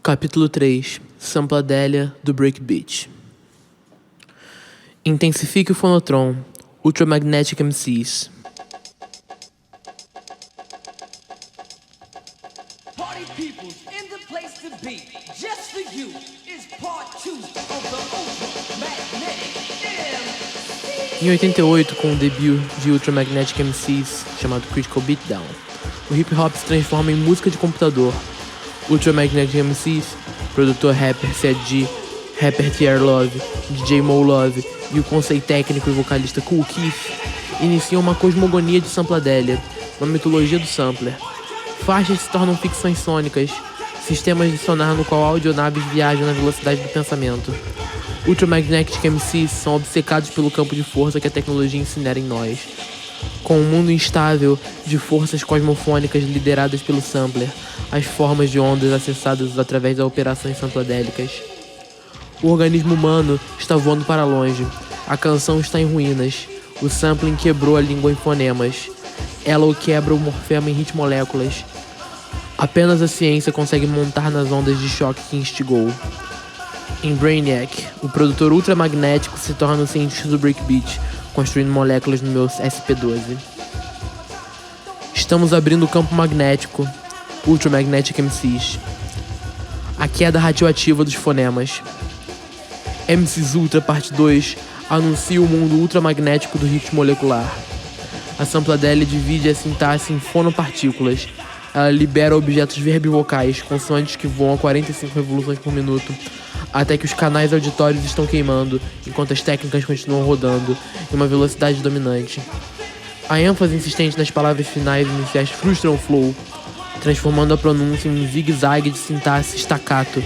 Capítulo 3. Sampladélia do Breakbeat. Intensifique o fonotron. Ultramagnetic MCs. Party peoples in the place to be. Just for you is part 2 of the Ultramagnetic MC. Em 88, com o debut de Ultramagnetic MCs, chamado Critical Beatdown, o hip hop se transforma em música de computador. Ultramagnetic MCs, produtor rapper C.I.D., rapper T.R. Love, DJ Mo Love e o conceito técnico e vocalista Kool Keith iniciam uma cosmogonia de sampladélia, uma mitologia do sampler. Faixas se tornam ficções sônicas, sistemas de sonar no qual audionaves viajam na velocidade do pensamento. Ultramagnetic MCs são obcecados pelo campo de força que a tecnologia incinera em nós. Com um mundo instável de forças cosmofônicas lideradas pelo sampler, as formas de ondas acessadas através das operações sampladélicas. O organismo humano está voando para longe, a canção está em ruínas, o sampling quebrou a língua em fonemas, ela o quebra o morfema em ritmoléculas. Apenas a ciência consegue montar nas ondas de choque que instigou. Em Brainiac, o produtor ultramagnético se torna o cientista do breakbeat, construindo moléculas no meu SP12. Estamos abrindo o campo magnético. Ultramagnetic MCs. A queda radioativa dos fonemas. MCs Ultra Parte 2 anuncia o mundo ultramagnético do ritmo molecular. A sampladélia divide a sintaxe em fonopartículas. Ela libera objetos verbivocais, consoantes que voam a 45 revoluções por minuto, até que os canais auditórios estão queimando, enquanto as técnicas continuam rodando em uma velocidade dominante. A ênfase insistente nas palavras finais iniciais frustra o flow, transformando a pronúncia em um zigue-zague de sintaxe staccato,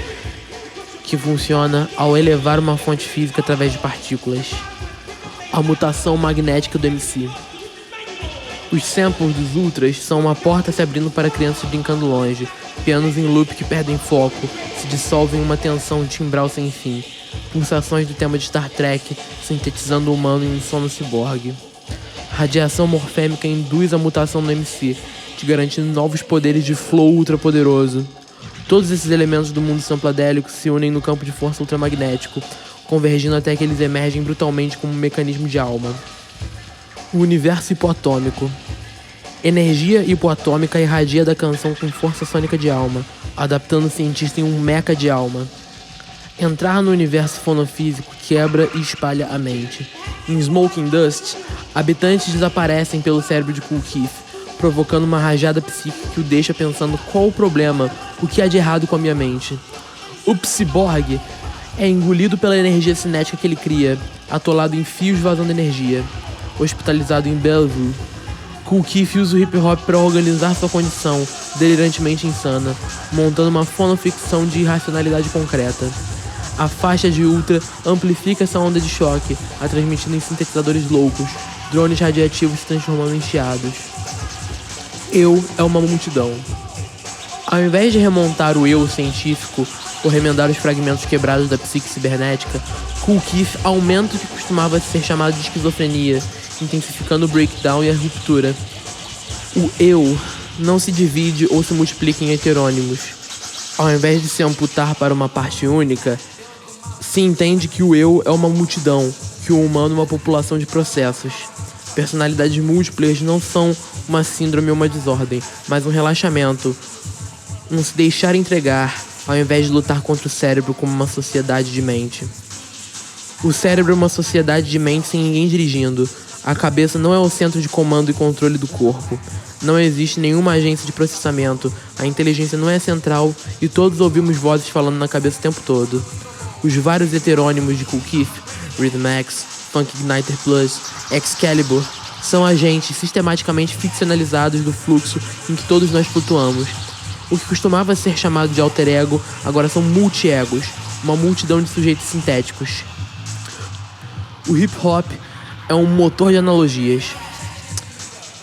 que funciona ao elevar uma fonte física através de partículas. A mutação magnética do MC. Os samples dos ultras são uma porta se abrindo para crianças brincando longe, pianos em loop que perdem foco, se dissolvem em uma tensão timbral sem fim, pulsações do tema de Star Trek sintetizando o humano em um sono ciborgue. Radiação morfêmica induz a mutação do MC, te garantindo novos poderes de flow ultrapoderoso. Todos esses elementos do mundo sampladélico se unem no campo de força ultramagnético, convergindo até que eles emergem brutalmente como um mecanismo de alma. O universo hipoatômico. Energia hipoatômica irradia da canção com força sônica de alma, adaptando o cientista em um meca de alma. Entrar no universo fonofísico quebra e espalha a mente. Em Smoking Dust, habitantes desaparecem pelo cérebro de Kool Keith, provocando uma rajada psíquica que o deixa pensando qual o problema, o que há de errado com a minha mente. O Psyborg é engolido pela energia cinética que ele cria, atolado em fios vazando energia. Hospitalizado em Bellevue, Kool Keith usa o hip hop para organizar sua condição delirantemente insana, montando uma fonoficção de irracionalidade concreta. A faixa de Ultra amplifica essa onda de choque, a transmitindo em sintetizadores loucos, drones radiativos se transformando em chiados. Eu é uma multidão. Ao invés de remontar o eu científico ou remendar os fragmentos quebrados da psique cibernética, Kool Keith aumenta o que costumava ser chamado de esquizofrenia, intensificando o breakdown e a ruptura. O eu não se divide ou se multiplica em heterônimos. Ao invés de se amputar para uma parte única, se entende que o eu é uma multidão, que o humano é uma população de processos. Personalidades múltiplas não são uma síndrome ou uma desordem, mas um relaxamento, um se deixar entregar, ao invés de lutar contra o cérebro como uma sociedade de mente. O cérebro é uma sociedade de mente sem ninguém dirigindo. A cabeça não é o centro de comando e controle do corpo. Não existe nenhuma agência de processamento, a inteligência não é central e todos ouvimos vozes falando na cabeça o tempo todo. Os vários heterônimos de Kool Keith, Rhythmax, Funk Igniter Plus, Excalibur, são agentes sistematicamente ficcionalizados do fluxo em que todos nós flutuamos. O que costumava ser chamado de alter ego, agora são multi-egos, uma multidão de sujeitos sintéticos. O hip-hop é um motor de analogias.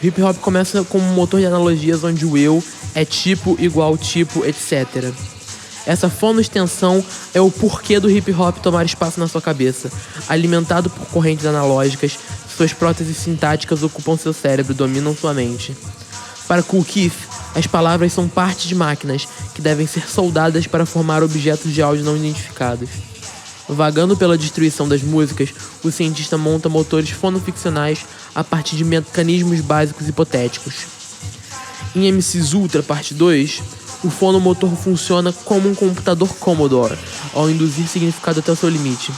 O hip-hop começa como um motor de analogias onde o eu é tipo, igual, tipo, etc. Essa fonoextensão é o porquê do hip-hop tomar espaço na sua cabeça. Alimentado por correntes analógicas, suas próteses sintáticas ocupam seu cérebro e dominam sua mente. Para Kool Keith, As palavras são partes de máquinas que devem ser soldadas para formar objetos de áudio não identificados. Vagando pela destruição das músicas, o cientista monta motores fonoficcionais a partir de mecanismos básicos hipotéticos. Em MCs Ultra Parte 2, o fonomotor funciona como um computador Commodore, ao induzir significado até o seu limite.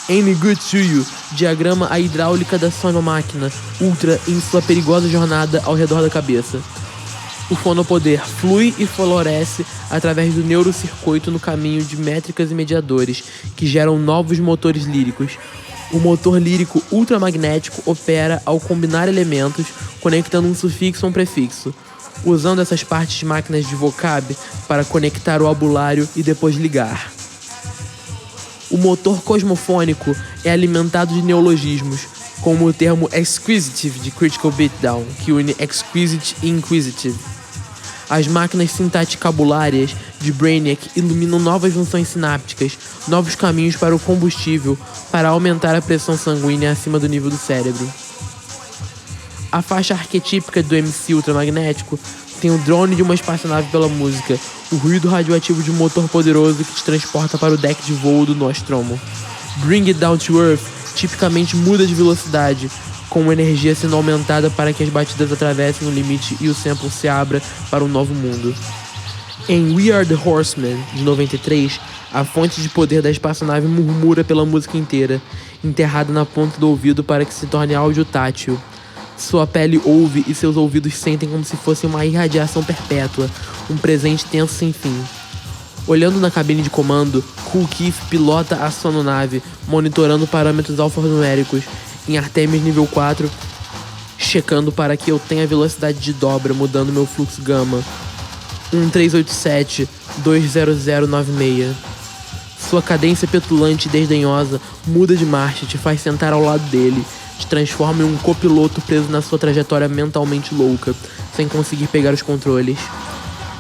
Amy Good to You diagrama a hidráulica da sonomáquina Ultra em sua perigosa jornada ao redor da cabeça. O fonopoder flui e floresce através do neurocircuito no caminho de métricas e mediadores, que geram novos motores líricos. O motor lírico ultramagnético opera ao combinar elementos, conectando um sufixo a um prefixo, usando essas partes de máquinas de vocab para conectar o abulário e depois ligar. O motor cosmofônico é alimentado de neologismos, como o termo exquisitive de Critical Beatdown, que une exquisite e inquisitive. As máquinas sintaticabulárias de Brainiac iluminam novas junções sinápticas, novos caminhos para o combustível, para aumentar a pressão sanguínea acima do nível do cérebro. A faixa arquetípica do MC ultramagnético tem o drone de uma espaçonave pela música, o ruído radioativo de um motor poderoso que te transporta para o deck de voo do Nostromo. Bring It Down to Earth tipicamente muda de velocidade, com energia sendo aumentada para que as batidas atravessem o limite e o sample se abra para um novo mundo. Em We Are the Horsemen, de 93, a fonte de poder da espaçonave murmura pela música inteira, enterrada na ponta do ouvido para que se torne áudio tátil. Sua pele ouve e seus ouvidos sentem como se fosse uma irradiação perpétua, um presente tenso sem fim. Olhando na cabine de comando, Kool Keith pilota a sononave, monitorando parâmetros alfanuméricos em Artemis nível 4, checando para que eu tenha velocidade de dobra, mudando meu fluxo gama. 1387-20096. Sua cadência petulante e desdenhosa muda de marcha, te faz sentar ao lado dele, te transforma em um copiloto preso na sua trajetória mentalmente louca, sem conseguir pegar os controles.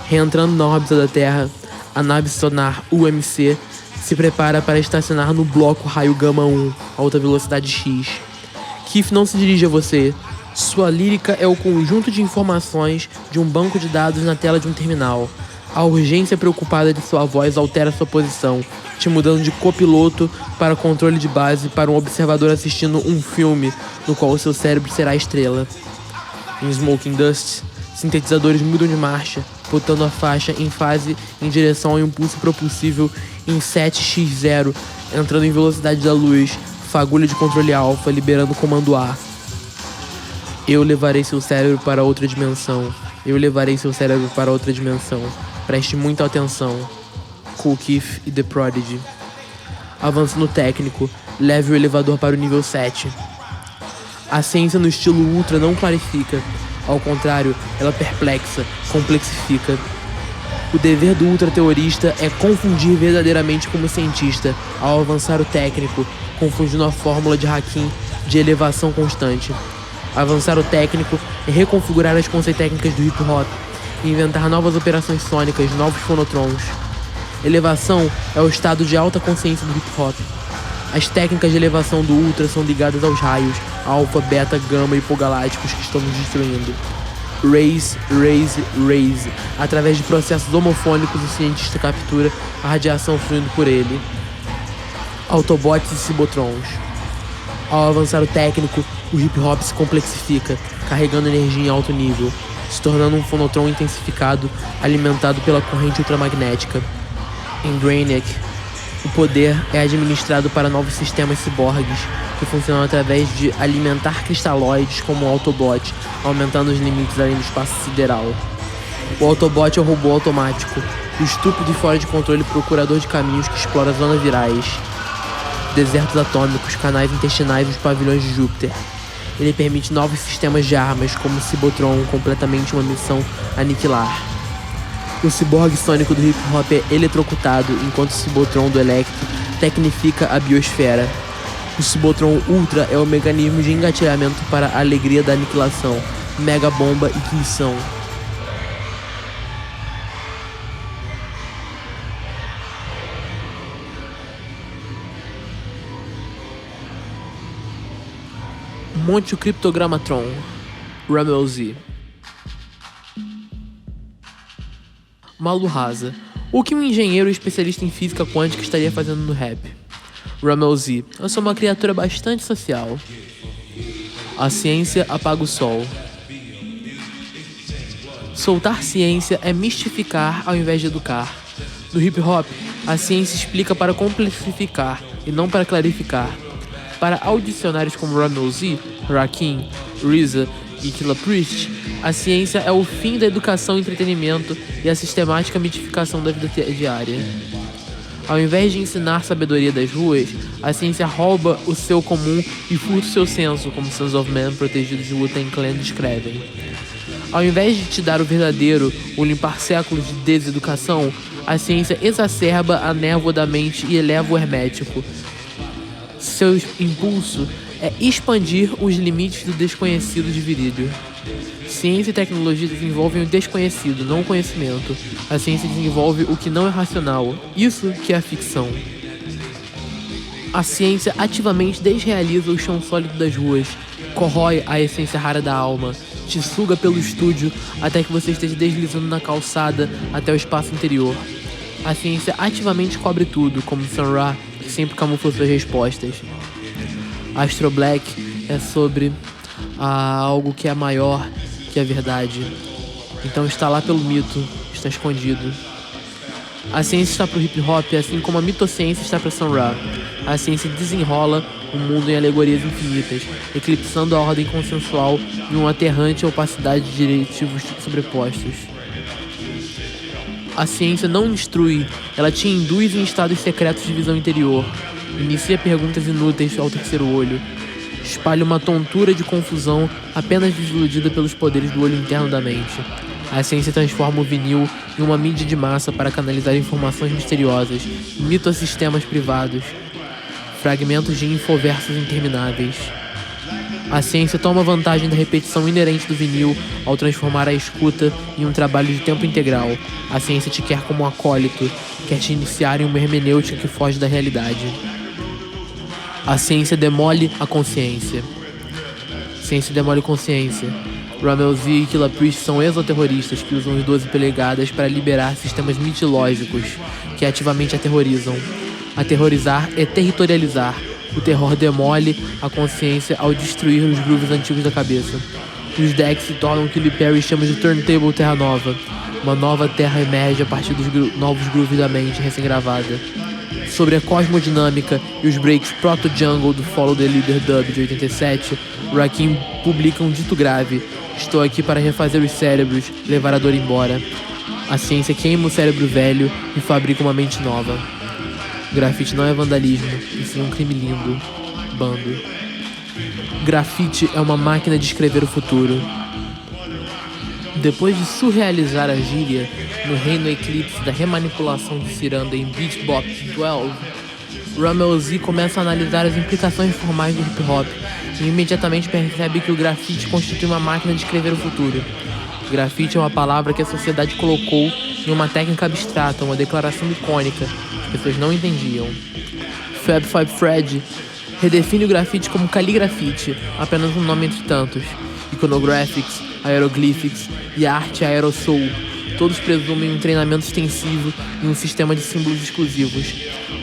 Reentrando na órbita da Terra, a nave sonar UMC se prepara para estacionar no bloco raio gama 1, alta velocidade X. Keith não se dirige a você. Sua lírica é o conjunto de informações de um banco de dados na tela de um terminal. A urgência preocupada de sua voz altera sua posição, te mudando de copiloto para controle de base para um observador assistindo um filme no qual o seu cérebro será a estrela. Em Smoking Dust, sintetizadores mudam de marcha, botando a faixa em fase em direção ao impulso propulsível em 7x0, entrando em velocidade da luz, fagulha de controle alfa, liberando o comando A. Eu levarei seu cérebro para outra dimensão. Eu levarei seu cérebro para outra dimensão. Preste muita atenção. Kool Keith e The Prodigy. Avançando técnico, leve o elevador para o nível 7. A ciência no estilo Ultra não clarifica. Ao contrário, ela perplexa, complexifica. O dever do ultrateorista é confundir verdadeiramente como cientista, ao avançar o técnico, confundindo a fórmula de Hakim de elevação constante. Avançar o técnico é reconfigurar as conceitécnicas do hip-hop e inventar novas operações sônicas, novos fonotrons. Elevação é o estado de alta consciência do hip-hop. As técnicas de elevação do Ultra são ligadas aos raios, alfa, beta, gama e hipogalácticos que estão nos destruindo. Raise, raise, raise. Através de processos homofônicos, o cientista captura a radiação fluindo por ele. Autobots e Cybotrons. Ao avançar o técnico, o hip-hop se complexifica, carregando energia em alto nível, se tornando um fonotron intensificado, alimentado pela corrente ultramagnética. Em Brainiac, o poder é administrado para novos sistemas ciborgues, que funcionam através de alimentar cristalóides como o Autobot, aumentando os limites além do espaço sideral. O Autobot é o robô automático, o estúpido e fora de controle procurador de caminhos que explora zonas virais, desertos atômicos, canais intestinais e os pavilhões de Júpiter. Ele permite novos sistemas de armas, como o Cibotron, completamente uma missão aniquilar. O ciborgue sônico do hip-hop é eletrocutado, enquanto o Cibotron do Electro tecnifica a biosfera. O Cibotron Ultra é o mecanismo de engatilhamento para a alegria da aniquilação, mega bomba e ignição. Monte o Criptogramatron, Ramel Z. Malu Rasa. O que um engenheiro especialista em física quântica estaria fazendo no rap? Ramel Z. Eu sou uma criatura bastante social. A ciência apaga o sol. Soltar ciência é mistificar ao invés de educar. No hip hop, a ciência explica para complexificar e não para clarificar. Para audicionários como Ramel Z, Rakim, RZA e Killah Priest, a ciência é o fim da educação e entretenimento e a sistemática mitificação da vida diária. Ao invés de ensinar sabedoria das ruas, a ciência rouba o seu comum e furta o seu senso, como Sons of Man protegidos de Wu-Tang Clan descrevem. Ao invés de te dar o verdadeiro ou limpar séculos de deseducação, a ciência exacerba a névoa da mente e eleva o hermético. Seu impulso é expandir os limites do desconhecido de virídio. Ciência e tecnologia desenvolvem o desconhecido, não o conhecimento. A ciência desenvolve o que não é racional. Isso que é a ficção. A ciência ativamente desrealiza o chão sólido das ruas, corrói a essência rara da alma, te suga pelo estúdio até que você esteja deslizando na calçada até o espaço interior. A ciência ativamente cobre tudo, como Sun Ra, que sempre camufla suas respostas. Astro Black é sobre algo que é maior que a verdade. Então está lá pelo mito, está escondido. A ciência está para o hip hop, assim como a mitociência está para Sun Ra. A ciência desenrola o mundo em alegorias infinitas, eclipsando a ordem consensual de uma aterrante opacidade de diretivos sobrepostos. A ciência não instrui, ela te induz em estados secretos de visão interior. Inicia perguntas inúteis ao terceiro olho. Espalha uma tontura de confusão apenas desiludida pelos poderes do olho interno da mente. A ciência transforma o vinil em uma mídia de massa para canalizar informações misteriosas, mitossistemas privados, fragmentos de infoversos intermináveis. A ciência toma vantagem da repetição inerente do vinil ao transformar a escuta em um trabalho de tempo integral. A ciência te quer como um acólito, quer te iniciar em uma hermenêutica que foge da realidade. A ciência demole a consciência. Ciência demole consciência. Ramel Z e Killah Priest são exoterroristas que usam os 12 polegadas para liberar sistemas mitilógicos que ativamente aterrorizam. Aterrorizar é territorializar. O terror demole a consciência ao destruir os grooves antigos da cabeça. Os decks se tornam o que Lee Perry chama de Turntable Terra Nova. Uma nova terra emerge a partir dos novos grooves da mente recém-gravada. Sobre a cosmodinâmica e os breaks proto-jungle do Follow the Leader Dub de 87, Rakim publica um dito grave: estou aqui para refazer os cérebros, levar a dor embora. A ciência queima o cérebro velho e fabrica uma mente nova. Grafite não é vandalismo, e sim um crime lindo. Bando. Grafite é uma máquina de escrever o futuro. Depois de surrealizar a gíria no reino eclipse da remanipulação de ciranda em Beat Bop 12, Ramel Z começa a analisar as implicações formais do hip hop e imediatamente percebe que o grafite constitui uma máquina de escrever o futuro. Grafite é uma palavra que a sociedade colocou em uma técnica abstrata, uma declaração icônica que as pessoas não entendiam. Fab Five Fred redefine o grafite como caligrafite, apenas um nome entre tantos. Iconographics, Hieroglyphics e arte aerosoul, todos presumem um treinamento extensivo e um sistema de símbolos exclusivos.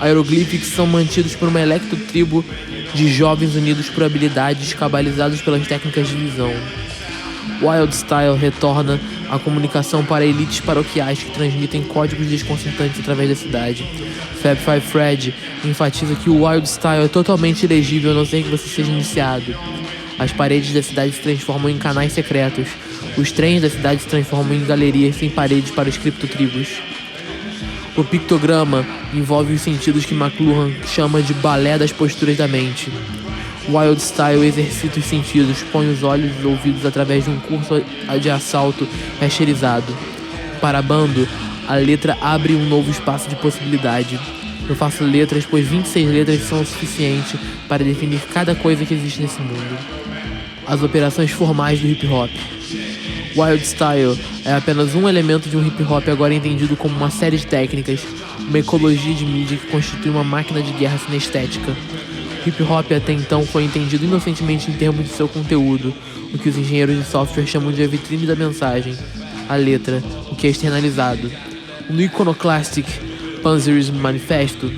Hieroglyphics são mantidos por uma electrotribo de jovens unidos por habilidades cabalizados pelas técnicas de visão. Wild Style retorna a comunicação para elites paroquiais que transmitem códigos desconcertantes através da cidade. Fab Five Fred enfatiza que o Wild Style é totalmente ilegível a não ser que você seja iniciado. As paredes da cidade se transformam em canais secretos. Os trens da cidade se transformam em galerias sem paredes para os criptotribos. O pictograma envolve os sentidos que McLuhan chama de balé das posturas da mente. Wild Style exercita os sentidos, põe os olhos e os ouvidos através de um curso de assalto hasherizado. Para Bando, a letra abre um novo espaço de possibilidade. Eu faço letras, pois 26 letras são o suficiente para definir cada coisa que existe nesse mundo. As operações formais do hip hop. Wild Style é apenas um elemento de um hip hop agora entendido como uma série de técnicas, uma ecologia de mídia que constitui uma máquina de guerra sinestética. Hip hop até então foi entendido inocentemente em termos de seu conteúdo, o que os engenheiros de software chamam de a vitrine da mensagem, a letra, o que é externalizado. No Iconoclastic Panzerism Manifesto,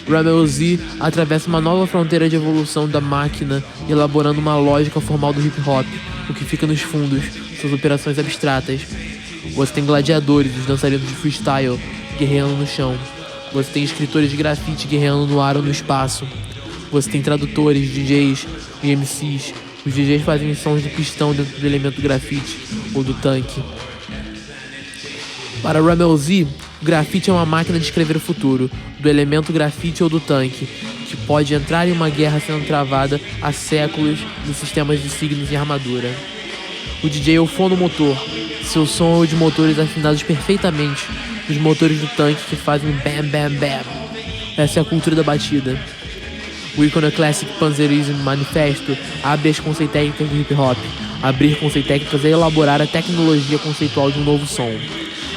Rebel Z atravessa uma nova fronteira de evolução da máquina, elaborando uma lógica formal do hip-hop, o que fica nos fundos, suas operações abstratas. Você tem gladiadores, os dançarinos de freestyle, guerreando no chão. Você tem escritores de grafite guerreando no ar ou no espaço. Você tem tradutores, DJs e MCs. Os DJs fazem sons de pistão dentro do elemento grafite ou do tanque. Para Rebel Z, o grafite é uma máquina de escrever o futuro, do elemento grafite ou do tanque, que pode entrar em uma guerra sendo travada há séculos nos sistemas de signos e armadura. O DJ é o fonomotor. Seu som é o de motores afinados perfeitamente dos motores do tanque que fazem bam bam bam. Essa é a cultura da batida. O Iconoclastic Panzerism Manifesto abre as conceitécnicas do hip hop. Abrir conceitécnicas é elaborar a tecnologia conceitual de um novo som.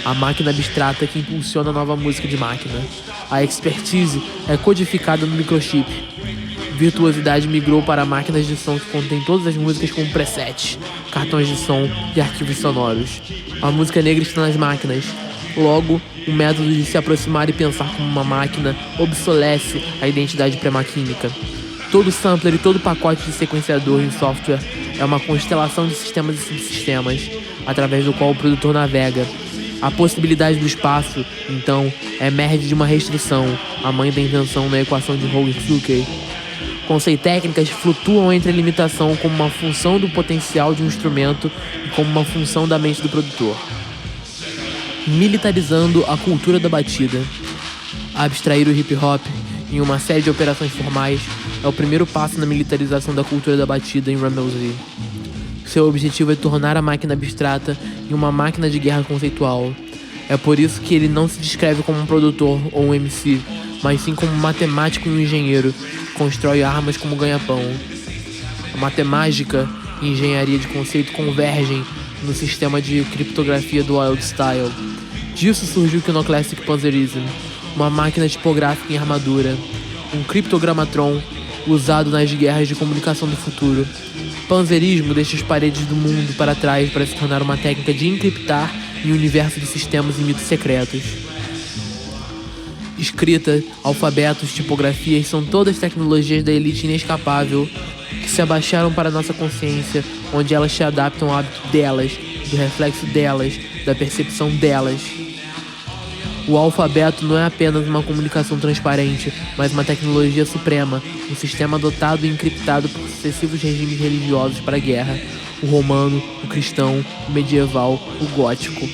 A máquina abstrata que impulsiona a nova música de máquina. A expertise é codificada no microchip. Virtuosidade migrou para máquinas de som que contêm todas as músicas como presets, cartões de som e arquivos sonoros. A música negra está nas máquinas. Logo, o método de se aproximar e pensar como uma máquina obsolesce a identidade pré-maquímica. Todo sampler e todo pacote de sequenciador em software é uma constelação de sistemas e subsistemas, através do qual o produtor navega. A possibilidade do espaço, então, emerge de uma restrição, a mãe da invenção na equação de Hooke. Conceitécnicas flutuam entre a limitação como uma função do potencial de um instrumento e como uma função da mente do produtor. Militarizando a cultura da batida. Abstrair o hip-hop em uma série de operações formais é o primeiro passo na militarização da cultura da batida em Rebel Z. Seu objetivo é tornar a máquina abstrata em uma máquina de guerra conceitual. É por isso que ele não se descreve como um produtor ou um MC, mas sim como um matemático e um engenheiro que constrói armas como ganha-pão. A matemática e engenharia de conceito convergem no sistema de criptografia do Wild Style. Disso surgiu o Iconoclastic Panzerism, uma máquina tipográfica em armadura, um criptogramatron usado nas guerras de comunicação do futuro. Panzerismo deixa as paredes do mundo para trás para se tornar uma técnica de encriptar em um universo de sistemas e mitos secretos. Escrita, alfabetos, tipografias são todas tecnologias da elite inescapável que se abaixaram para nossa consciência, onde elas se adaptam ao hábito delas, do reflexo delas, da percepção delas. O alfabeto não é apenas uma comunicação transparente, mas uma tecnologia suprema, um sistema adotado e encriptado por sucessivos regimes religiosos para a guerra: o romano, o cristão, o medieval, o gótico.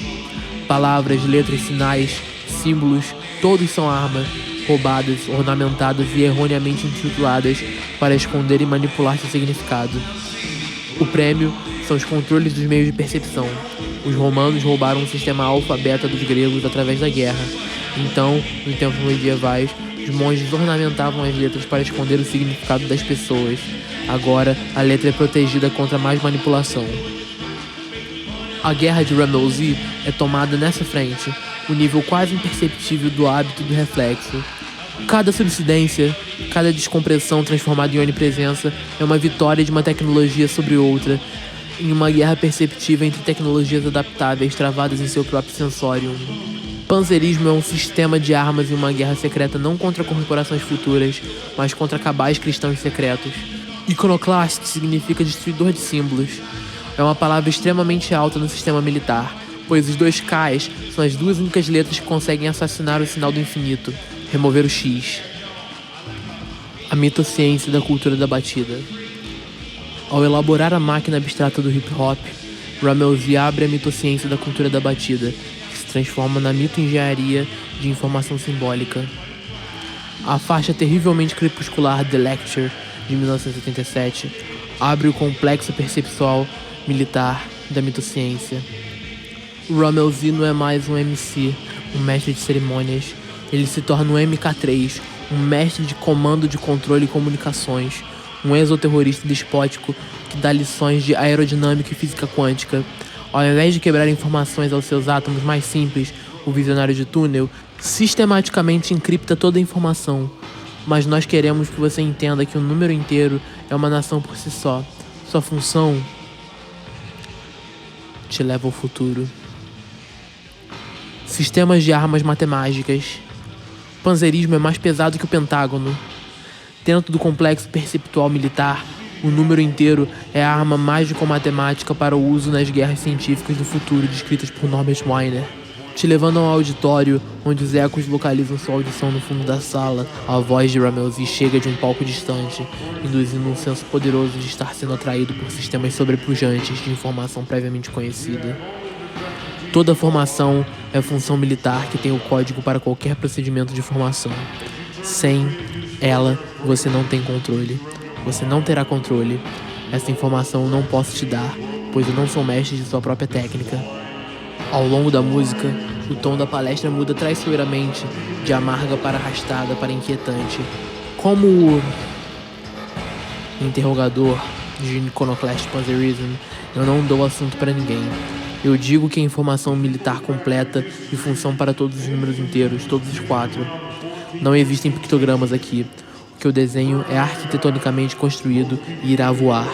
Palavras, letras, sinais, símbolos, todos são armas, roubadas, ornamentadas e erroneamente intituladas para esconder e manipular seu significado. O prêmio são os controles dos meios de percepção. Os romanos roubaram o sistema alfa-beta dos gregos através da guerra. Então, nos tempos medievais, os monges ornamentavam as letras para esconder o significado das pessoas. Agora, a letra é protegida contra mais manipulação. A guerra de Rebel Z é tomada nessa frente, o nível quase imperceptível do hábito do reflexo. Cada subsidência, cada descompressão transformada em onipresença é uma vitória de uma tecnologia sobre outra, em uma guerra perceptível entre tecnologias adaptáveis travadas em seu próprio sensorium. Panzerismo é um sistema de armas em uma guerra secreta não contra corporações futuras, mas contra cabais cristãos secretos. Iconoclast significa destruidor de símbolos. É uma palavra extremamente alta no sistema militar, pois os dois Ks são as duas únicas letras que conseguem assassinar o sinal do infinito, remover o X. A mitociência da cultura da batida. Ao elaborar a máquina abstrata do hip-hop, Rebel Z abre a mitociência da cultura da batida, que se transforma na mito-engenharia de informação simbólica. A faixa terrivelmente crepuscular The Lecture, de 1977, abre o complexo perceptual militar da mitociência. Rebel Z não é mais um MC, um mestre de cerimônias. Ele se torna um MK3, um mestre de comando de controle e comunicações, um exoterrorista despótico que dá lições de aerodinâmica e física quântica. Ao invés de quebrar informações aos seus átomos mais simples, o visionário de túnel sistematicamente encripta toda a informação. Mas nós queremos que você entenda que o número inteiro é uma nação por si só. Sua função te leva ao futuro. Sistemas de armas matemáticas. Panzerismo é mais pesado que o Pentágono. Dentro do complexo perceptual militar, o número inteiro é a arma mágico-matemática para o uso nas guerras científicas do futuro descritas por Norbert Wiener. Te levando a um auditório onde os ecos localizam sua audição no fundo da sala, a voz de Ramelsey chega de um palco distante, induzindo um senso poderoso de estar sendo atraído por sistemas sobrepujantes de informação previamente conhecida. Toda formação é função militar que tem o código para qualquer procedimento de formação. Sem ela, você não tem controle. Você não terá controle. Essa informação eu não posso te dar, pois eu não sou mestre de sua própria técnica. Ao longo da música, o tom da palestra muda traiçoeiramente, de amarga para arrastada para inquietante. Como o interrogador de Iconoclast Panzerism, eu não dou assunto para ninguém. Eu digo que a informação militar completa e função para todos os números inteiros, todos os 4. Não existem pictogramas aqui. O que eu desenho é arquitetonicamente construído e irá voar.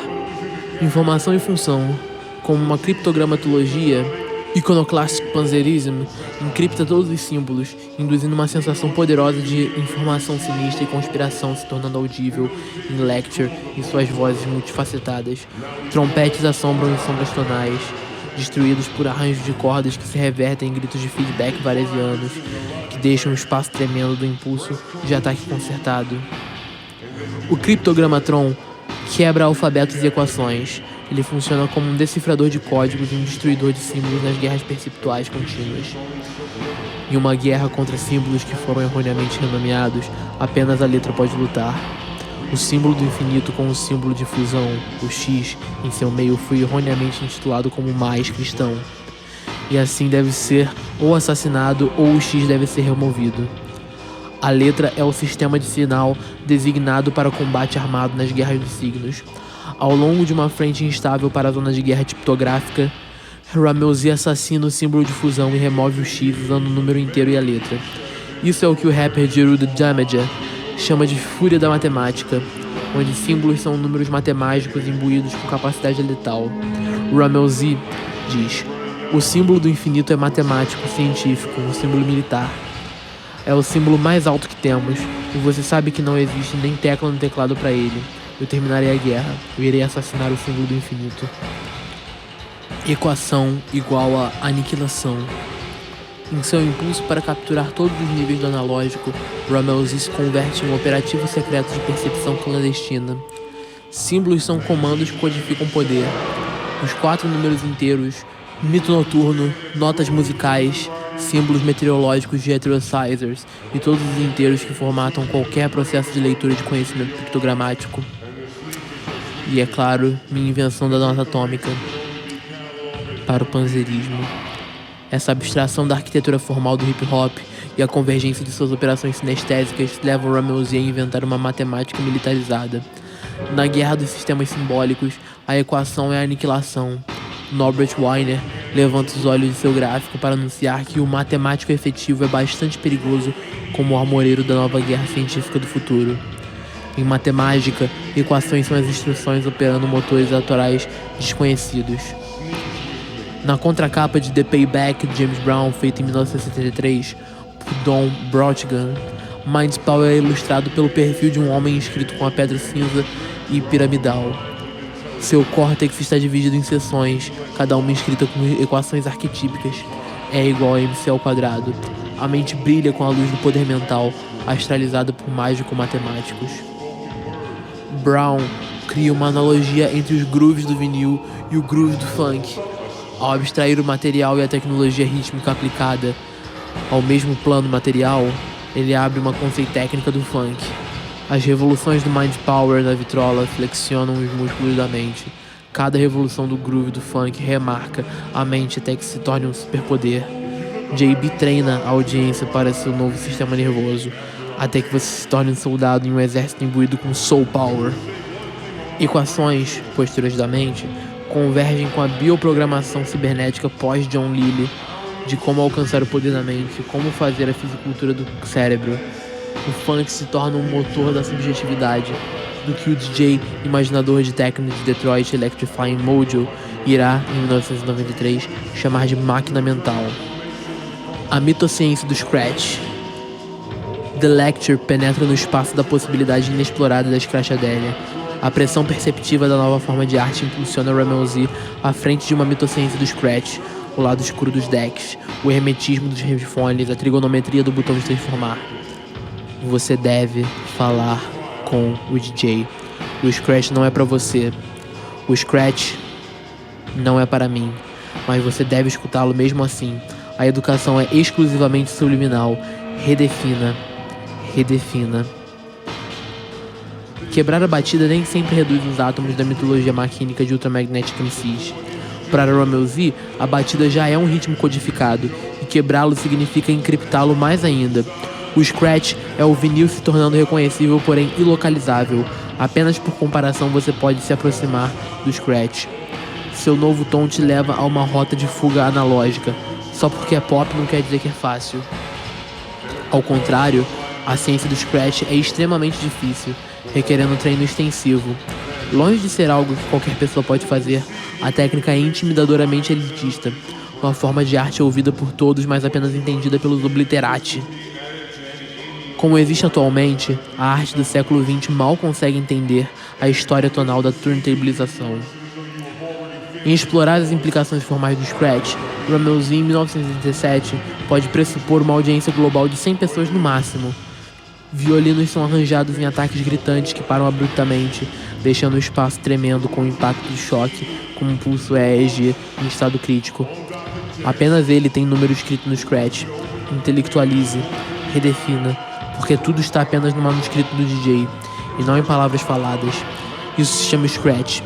Informação e função, como uma criptogramatologia, Iconoclastic Panzerism encripta todos os símbolos, induzindo uma sensação poderosa de informação sinistra e conspiração se tornando audível em Lecture e suas vozes multifacetadas. Trompetes assombram em sombras tonais, destruídos por arranjos de cordas que se revertem em gritos de feedback varesianos, que deixam o espaço tremendo do impulso de ataque concertado. O Cryptogrammatron quebra alfabetos e equações. Ele funciona como um decifrador de códigos e um destruidor de símbolos nas guerras perceptuais contínuas. Em uma guerra contra símbolos que foram erroneamente renomeados, apenas a letra pode lutar. O símbolo do infinito com o símbolo de fusão, o X, em seu meio foi erroneamente intitulado como mais cristão. E assim deve ser ou assassinado ou o X deve ser removido. A letra é o sistema de sinal designado para combate armado nas guerras dos signos. Ao longo de uma frente instável para a zona de guerra tipográfica, Ramelsey assassina o símbolo de fusão e remove o X usando o número inteiro e a letra. Isso é o que o rapper Jeru the Damager chama de fúria da matemática, onde símbolos são números matemáticos imbuídos com capacidade letal. Ramelsey diz: o símbolo do infinito é matemático, científico, um símbolo militar. É o símbolo mais alto que temos, e você sabe que não existe nem tecla no teclado para ele. Eu terminarei a guerra. Eu irei assassinar o símbolo do infinito. Equação igual a aniquilação. Em seu impulso para capturar todos os níveis do analógico, Ramelsey se converte em um operativo secreto de percepção clandestina. Símbolos são comandos que codificam poder. Os 4 números inteiros, mito noturno, notas musicais, símbolos meteorológicos de heterosizers e todos os inteiros que formatam qualquer processo de leitura de conhecimento pictogramático. E, é claro, minha invenção da nota atômica para o panzerismo. Essa abstração da arquitetura formal do hip-hop e a convergência de suas operações sinestésicas levam Ramelsey a inventar uma matemática militarizada. Na guerra dos sistemas simbólicos, a equação é a aniquilação. Norbert Wiener levanta os olhos de seu gráfico para anunciar que o matemático efetivo é bastante perigoso como o armoreiro da nova guerra científica do futuro. Em matemática, equações são as instruções operando motores atorais desconhecidos. Na contracapa de The Payback de James Brown, feita em 1973 por Don Brotigan, Mind Power é ilustrado pelo perfil de um homem inscrito com a pedra cinza e piramidal. Seu córtex está dividido em seções, cada uma inscrita com equações arquetípicas. É igual a MC ao quadrado. A mente brilha com a luz do poder mental, astralizada por mágico-matemáticos. Brown cria uma analogia entre os grooves do vinil e o groove do funk. Ao abstrair o material e a tecnologia rítmica aplicada ao mesmo plano material, ele abre uma conceito técnica do funk. As revoluções do Mind Power na vitrola flexionam os músculos da mente. Cada revolução do groove do funk remarca a mente até que se torne um superpoder. JB treina a audiência para seu novo sistema nervoso, até que você se torne um soldado em um exército imbuído com Soul Power. Equações, posturas da mente, convergem com a bioprogramação cibernética pós-John Lilly, de como alcançar o poder da mente, como fazer a fisicultura do cérebro. O funk se torna um motor da subjetividade, do que o DJ imaginador de techno de Detroit Electrifying Mojo irá, em 1993, chamar de máquina mental. A mitociência do Scratch. The Lecture penetra no espaço da possibilidade inexplorada da Scratchadelia. A pressão perceptiva da nova forma de arte impulsiona Ramel-Z à frente de uma mitociência do Scratch, o lado escuro dos decks, o hermetismo dos headphones, a trigonometria do botão de transformar. Você deve falar com o DJ. O Scratch não é pra você. O Scratch não é para mim. Mas você deve escutá-lo mesmo assim. A educação é exclusivamente subliminal. Redefina. Redefina. Quebrar a batida nem sempre reduz os átomos da mitologia maquínica de Ultramagnetic MCs. Para Ramel-Z, a batida já é um ritmo codificado, e quebrá-lo significa encriptá-lo mais ainda. O Scratch é o vinil se tornando reconhecível, porém ilocalizável. Apenas por comparação você pode se aproximar do Scratch. Seu novo tom te leva a uma rota de fuga analógica. Só porque é pop não quer dizer que é fácil. Ao contrário, a ciência do Scratch é extremamente difícil, requerendo treino extensivo. Longe de ser algo que qualquer pessoa pode fazer, a técnica é intimidadoramente elitista, uma forma de arte ouvida por todos, mas apenas entendida pelos obliterati. Como existe atualmente, a arte do século XX mal consegue entender a história tonal da turntablização. Em explorar as implicações formais do Scratch, Ramel-Z em 1987 pode pressupor uma audiência global de 100 pessoas no máximo. Violinos são arranjados em ataques gritantes que param abruptamente, deixando o espaço tremendo com o impacto de choque, como um pulso EEG em estado crítico. Apenas ele tem número escrito no Scratch. Intelectualize, redefina, porque tudo está apenas no manuscrito do DJ, e não em palavras faladas. Isso se chama Scratch.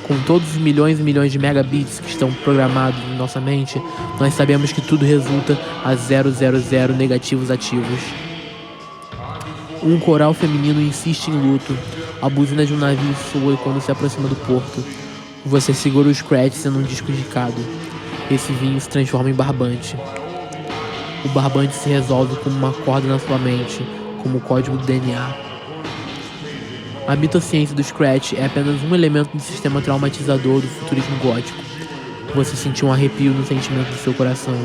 Com todos os milhões e milhões de megabits que estão programados em nossa mente, nós sabemos que tudo resulta a 000 negativos ativos. Um coral feminino insiste em luto. A buzina de um navio soa quando se aproxima do porto. Você segura o Scratch sendo um disco indicado. Esse vinho se transforma em barbante. O barbante se resolve como uma corda na sua mente, como o código do DNA. A mitociência do Scratch é apenas um elemento do sistema traumatizador do futurismo gótico. Você sentiu um arrepio no sentimento do seu coração.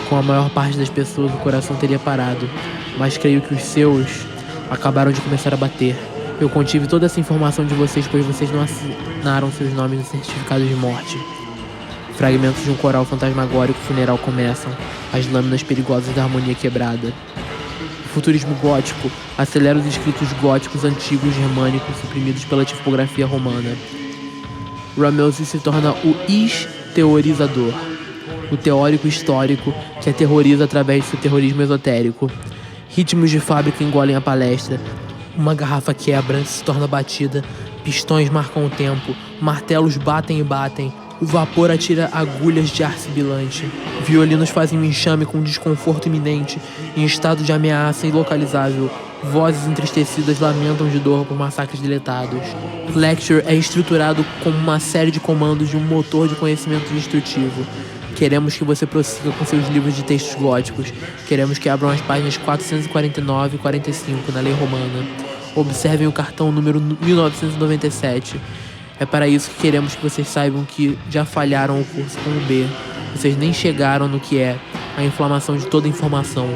Com a maior parte das pessoas, o coração teria parado, mas creio que os seus acabaram de começar a bater. Eu contive toda essa informação de vocês, pois vocês não assinaram seus nomes no certificado de morte. Fragmentos de um coral fantasmagórico funeral começam, as lâminas perigosas da harmonia quebrada. O futurismo gótico acelera os escritos góticos antigos germânicos suprimidos pela tipografia romana. Ramel-Z se torna o is-teorizador, o teórico histórico que aterroriza através de seu terrorismo esotérico. Ritmos de fábrica engolem a palestra. Uma garrafa quebra, se torna batida. Pistões marcam o tempo. Martelos batem e batem. O vapor atira agulhas de ar sibilante. Violinos fazem um enxame com desconforto iminente, em estado de ameaça ilocalizável. Vozes entristecidas lamentam de dor por massacres deletados. Lecture é estruturado como uma série de comandos de um motor de conhecimento destrutivo. Queremos que você prossiga com seus livros de textos góticos. Queremos que abram as páginas 449 e 45 na lei romana. Observem o cartão número 1997. É para isso que queremos que vocês saibam que já falharam o curso com o B. Vocês nem chegaram no que é a inflamação de toda informação.